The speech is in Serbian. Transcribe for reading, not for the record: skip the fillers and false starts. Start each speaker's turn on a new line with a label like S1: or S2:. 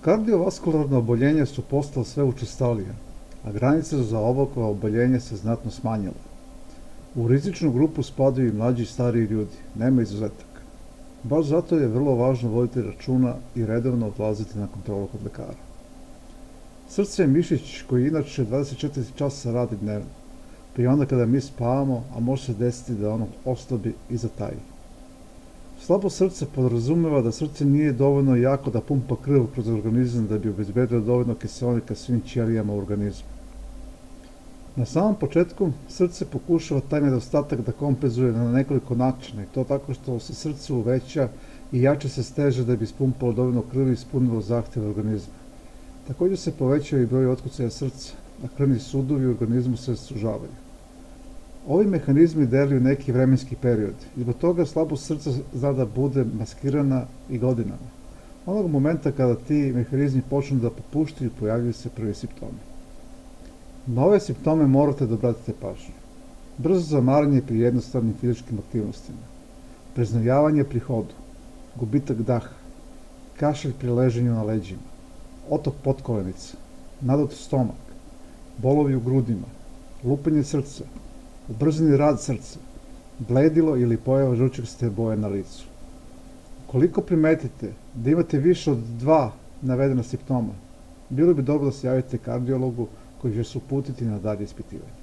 S1: Kardiovaskularna oboljenja su postala sve učestalija, a granice za ovakva oboljenja se znatno smanjile. U rizičnu grupu spadaju i mlađi i stariji ljudi, nema izuzetaka. Baš zato je vrlo važno voditi računa i redovno odlaziti na kontrolu kod lekara. Srce je mišić koji inače 24 časa radi dnevno, pa i onda kada mi spavamo, a može se desiti da ono oslabi i zataji. Slabo srce podrazumeva da srce nije dovoljno jako da pumpa krv kroz organizam da bi obezbedilo dovoljno kiseonika svim ćelijama u organizmu. Na samom početku srce pokušava taj nedostatak da kompenzuje na nekoliko načina i to tako što se srce uveća i jače se steže da bi ispumpalo dovoljno krvi i ispunilo zahtjeve organizma. Također se povećava i broj otkucaja srca, a krvni sudovi u organizmu se sužavaju. Ovi mehanizmi deluju neki vremenski period i zbog toga slabost srca zna da bude maskirana i godinama. Onog momenta kada ti mehanizmi počnu da popuštaju, pojavljuju se prvi simptomi. Na ove simptome morate da obratite pažnju. Brzo zamaranje pri jednostavnim fizičkim aktivnostima, preznojavanje pri hodu, gubitak daha, kašalj pri leženju na leđima, otok potkolenica, nadut stomak, bolovi u grudima, lupanje srca, ubrzani rad srca, bledilo ili pojava žučaste boje na licu. Ukoliko primetite da imate više od 2 navedena simptoma, bilo bi dobro da se javite kardiologu koji će se uputiti na dalje ispitivanje.